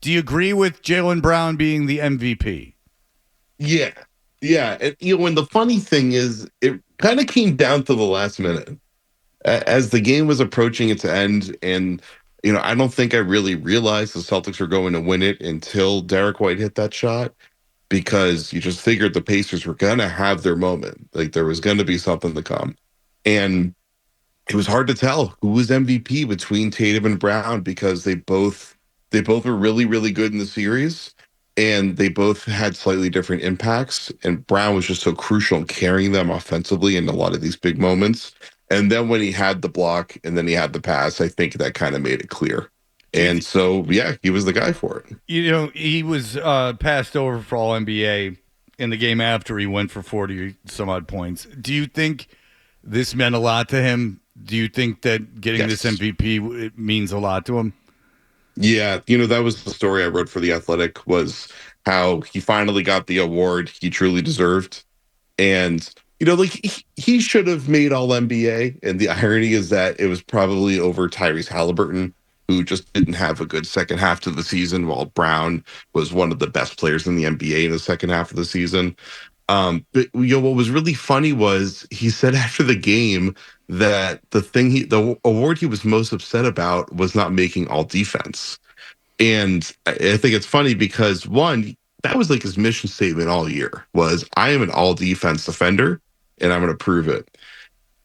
Do you agree with Jaylen Brown being the MVP? Yeah. Yeah. And, and the funny thing is, it kind of came down to the last minute as the game was approaching its end. And, I don't think I really realized the Celtics were going to win it until Derek White hit that shot because you just figured the Pacers were going to have their moment. Like there was going to be something to come. And it was hard to tell who was MVP between Tatum and Brown because they both were really really good in the series and they both had slightly different impacts and Brown was just so crucial in carrying them offensively in a lot of these big moments. And then when he had the block and then he had the pass, I think that kind of made it clear. Do you And so yeah, he was the guy for it. he was passed over for All NBA in the game after he went for 40 some odd points. Do you think this meant a lot to him? Do you think that getting this Yes. MVP it means a lot to him? Yeah, that was the story I wrote for The Athletic was how he finally got the award he truly deserved. And, like he should have made all NBA. And the irony is that it was probably over Tyrese Halliburton, who just didn't have a good second half to the season, while Brown was one of the best players in the NBA in the second half of the season. But what was really funny was he said after the game that the award he was most upset about was not making all defense. And I think it's funny because one, that was like his mission statement all year was I am an all defense defender and I'm going to prove it.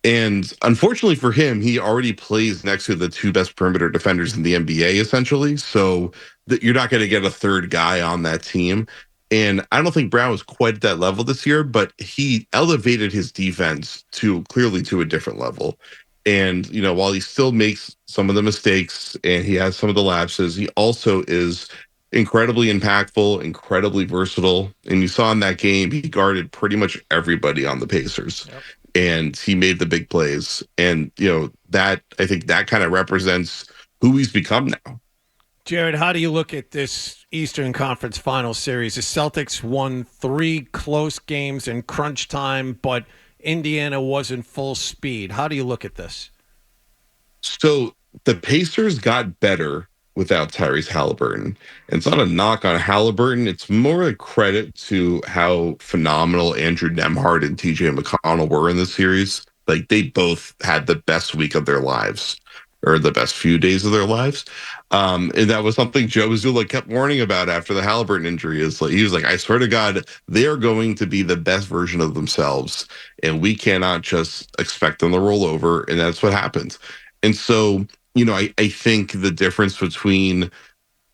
And unfortunately for him, he already plays next to the two best perimeter defenders in the NBA, essentially. So that you're not going to get a third guy on that team. And I don't think Brown was quite at that level this year, but he elevated his defense to clearly to a different level. And, while he still makes some of the mistakes and he has some of the lapses, he also is incredibly impactful, incredibly versatile. And you saw in that game, he guarded pretty much everybody on the Pacers Yep. and he made the big plays. And, that I think that kind of represents who he's become now. Jared, how do you look at this Eastern Conference Final Series? The Celtics won 3 close games in crunch time, but Indiana wasn't full speed. How do you look at this? So the Pacers got better without Tyrese Halliburton. And it's not a knock on Halliburton. It's more a credit to how phenomenal Andrew Nemhart and TJ McConnell were in the series. Like they both had the best week of their lives or the best few days of their lives. And that was something Joe Mazzulla kept warning about after the Halliburton injury. Is like he was like, I swear to God, they are going to be the best version of themselves. And we cannot just expect them to roll over. And that's what happened. And so, I think the difference between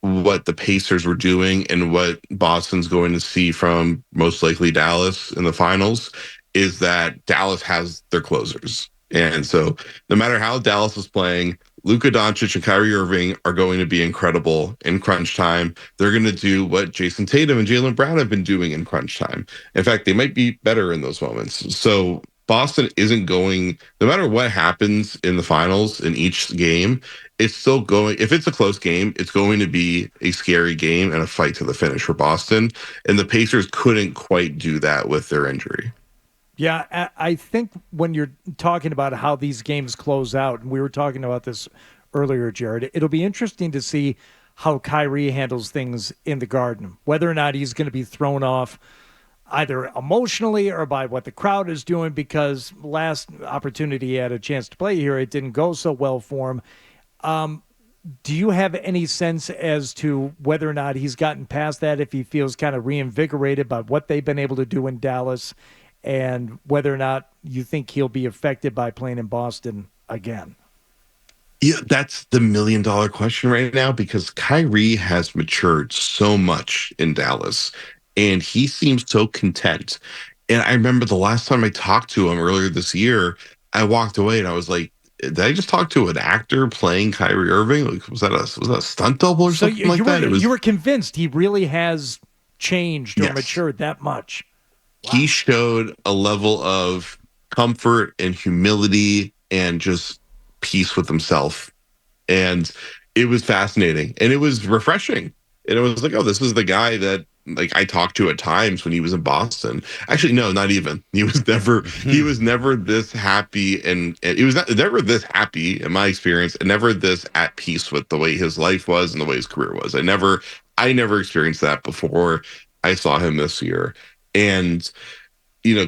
what the Pacers were doing and what Boston's going to see from most likely Dallas in the finals is that Dallas has their closers. And so no matter how Dallas is playing, Luka Doncic and Kyrie Irving are going to be incredible in crunch time. They're going to do what Jason Tatum and Jaylen Brown have been doing in crunch time. In fact, they might be better in those moments. So Boston isn't going, no matter what happens in the finals in each game, it's still going, if it's a close game, it's going to be a scary game and a fight to the finish for Boston. And the Pacers couldn't quite do that with their injury. Yeah, I think when you're talking about how these games close out, and we were talking about this earlier, Jared, it'll be interesting to see how Kyrie handles things in the Garden, whether or not he's going to be thrown off either emotionally or by what the crowd is doing, because last opportunity he had a chance to play here, it didn't go so well for him. Do you have any sense as to whether or not he's gotten past that, if he feels kind of reinvigorated by what they've been able to do in Dallas, and whether or not you think he'll be affected by playing in Boston again? Yeah, that's the $1 million question right now because Kyrie has matured so much in Dallas and he seems so content. And I remember the last time I talked to him earlier this year, I walked away and I was like, did I just talk to an actor playing Kyrie Irving? Like, was that a stunt double or So something like that? You were convinced he really has changed or Yes. matured that much. He showed a level of comfort and humility and just peace with himself. And it was fascinating and it was refreshing. And it was like, oh, this is the guy that like I talked to at times when he was in Boston. Actually, no, not even. He was never this happy and it was never this happy in my experience and never this at peace with the way his life was and the way his career was. I never I never experienced that before I saw him this year. And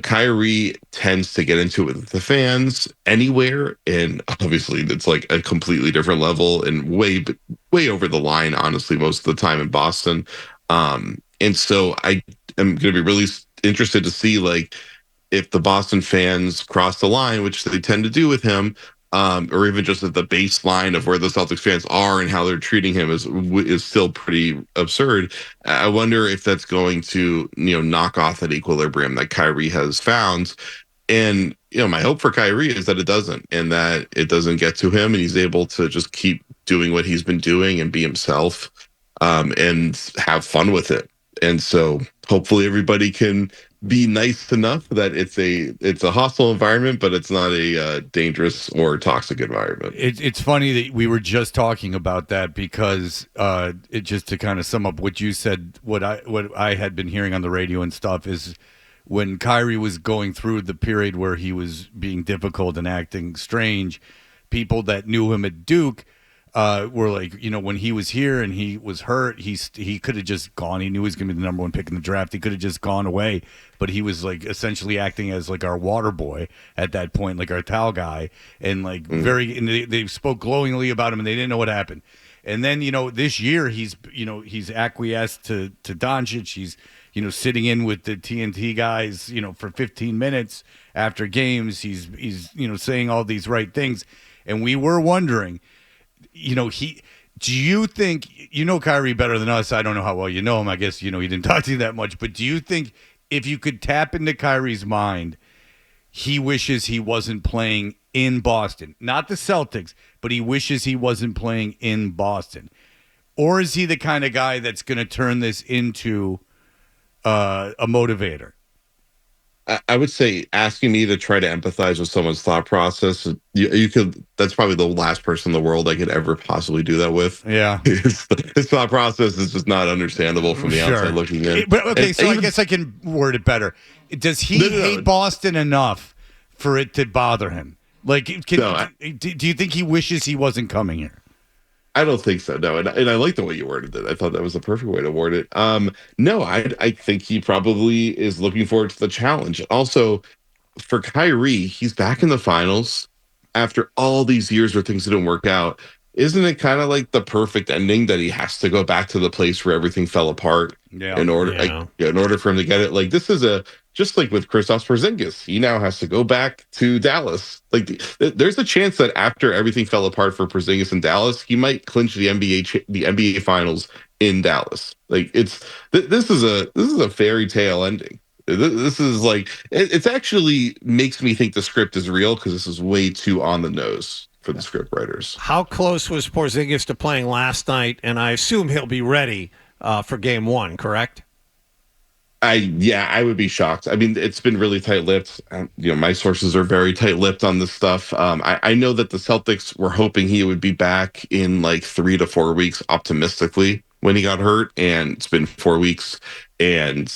Kyrie tends to get into it with the fans anywhere, and obviously it's like a completely different level and way over the line, honestly, most of the time in Boston. And so I am going to be really interested to see like if the Boston fans cross the line, which they tend to do with him, or even just at the baseline of where the Celtics fans are and how they're treating him is still pretty absurd. I wonder if that's going to knock off that equilibrium that Kyrie has found. And my hope for Kyrie is that it doesn't, and that it doesn't get to him, and he's able to just keep doing what he's been doing and be himself, and have fun with it. And so hopefully everybody can be nice enough that it's a hostile environment, but it's not a dangerous or toxic environment. It's funny that we were just talking about that because just to kind of sum up what you said, what I had been hearing on the radio and stuff is when Kyrie was going through the period where he was being difficult and acting strange, people that knew him at Duke were like, when he was here and he was hurt, he could have just gone. He knew he was going to be the number one pick in the draft. He could have just gone away, but he was like essentially acting as like our water boy at that point, like our towel guy, and like and they spoke glowingly about him, and they didn't know what happened. And then this year he's acquiesced to Doncic. He's sitting in with the TNT guys for 15 minutes after games. He's saying all these right things, and we were wondering. Do you think Kyrie better than us? I don't know how well you know him. I guess he didn't talk to you that much. But do you think if you could tap into Kyrie's mind, he wishes he wasn't playing in Boston, not the Celtics, but he wishes he wasn't playing in Boston, or is he the kind of guy that's going to turn this into a motivator? I would say asking me to try to empathize with someone's thought process, you could. That's probably the last person in the world I could ever possibly do that with. Yeah, his thought process is just not understandable from the outside looking in. But okay, so I guess I can word it better. Does he hate Boston enough for it to bother him? Like, do you think he wishes he wasn't coming here? I don't think so. No, and I like the way you worded it. I thought that was the perfect way to word it. No, I think he probably is looking forward to the challenge. Also, for Kyrie, he's back in the finals after all these years where things didn't work out. Isn't it kind of like the perfect ending that he has to go back to the place where everything fell apart in order for him to get it? Like this is just like with Kristaps Porzingis, he now has to go back to Dallas. Like there's a chance that after everything fell apart for Porzingis in Dallas, he might clinch the NBA Finals in Dallas. Like this is a fairy tale ending. This is like it's actually makes me think the script is real because this is way too on the nose for the script writers. How close was Porzingis to playing last night? And I assume he'll be ready for Game 1, correct? I would be shocked. I mean, it's been really tight-lipped. My sources are very tight-lipped on this stuff. I know that the Celtics were hoping he would be back in like 3 to 4 weeks, optimistically, when he got hurt, and it's been 4 weeks. And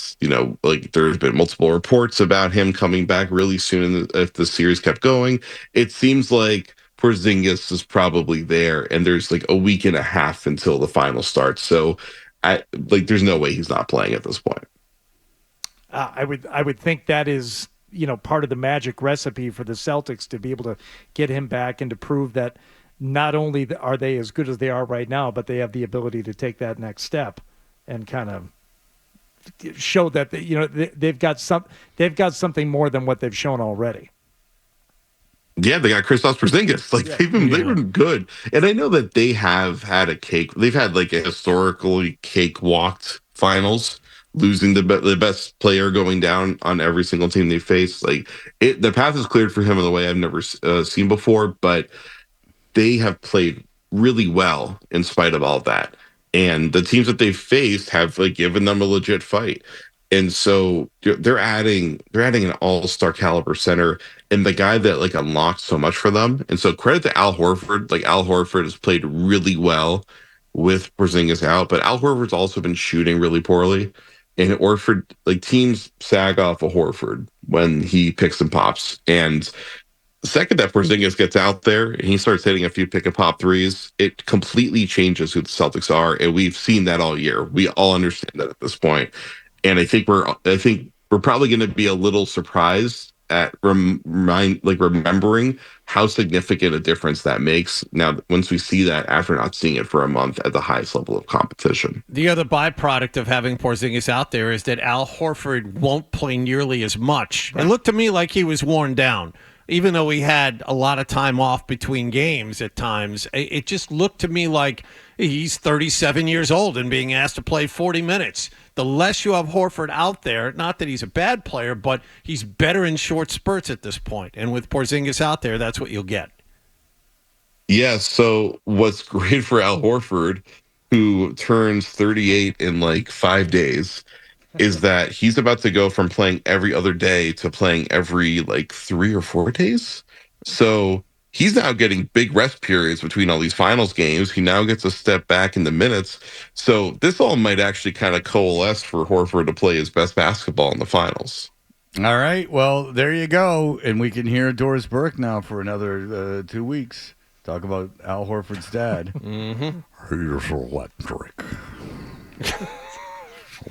like there's been multiple reports about him coming back really soon if the series kept going. It seems like Porzingis is probably there, and there's like a week and a half until the final starts. So, there's no way he's not playing at this point. I would think that is part of the magic recipe for the Celtics to be able to get him back and to prove that not only are they as good as they are right now, but they have the ability to take that next step and kind of show that they've got something more than what they've shown already. Yeah, they got Kristaps Porzingis. Like they've been good, and I know that they have had they've had like a historically cakewalked finals, losing the best player going down on every single team they face. Like the path is cleared for him in a way I've never seen before, but they have played really well in spite of all of that. And the teams that they've faced have like given them a legit fight. And so they're adding an all-star caliber center and the guy that like unlocked so much for them. And so credit to Al Horford. Like Al Horford has played really well with Porzingis out, but Al Horford's also been shooting really poorly. And Horford, like teams sag off of Horford when he picks and pops. And the second that Porzingis gets out there and he starts hitting a few pick and pop threes, it completely changes who the Celtics are, and we've seen that all year. We all understand that at this point, and I think we're probably going to be a little surprised at remembering how significant a difference that makes now once we see that after not seeing it for a month at the highest level of competition. The other byproduct of having Porzingis out there is that Al Horford won't play nearly as much. It looked to me like he was worn down. Even though he had a lot of time off between games at times, it just looked to me like he's 37 years old and being asked to play 40 minutes. The less you have Horford out there, not that he's a bad player, but he's better in short spurts at this point. And with Porzingis out there, that's what you'll get. Yeah, so what's great for Al Horford, who turns 38 in like 5 days, is that he's about to go from playing every other day to playing every like 3 or 4 days. So he's now getting big rest periods between all these finals games. He now gets a step back in the minutes. So this all might actually kind of coalesce for Horford to play his best basketball in the finals. All right. Well, there you go. And we can hear Doris Burke now for another 2 weeks. Talk about Al Horford's dad. Mm-hmm. He's electric.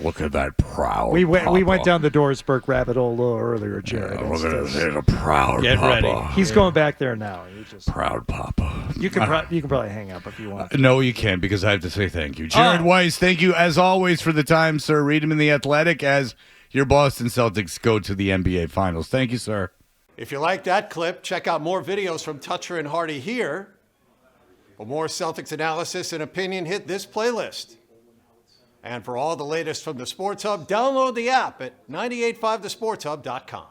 Look at that proud. We went papa. down the Doris Burke rabbit hole a little earlier, Jared. Look at this. He's a proud Get papa. ready. He's going back there now. Proud papa. You can probably hang up if you want. No, you can't because I have to say thank you. Jared Weiss, thank you as always for the time, sir. Read him in The Athletic as your Boston Celtics go to the NBA Finals. Thank you, sir. If you like that clip, check out more videos from Toucher and Hardy here. For more Celtics analysis and opinion, hit this playlist. And for all the latest from the Sports Hub, download the app at 985thesportshub.com.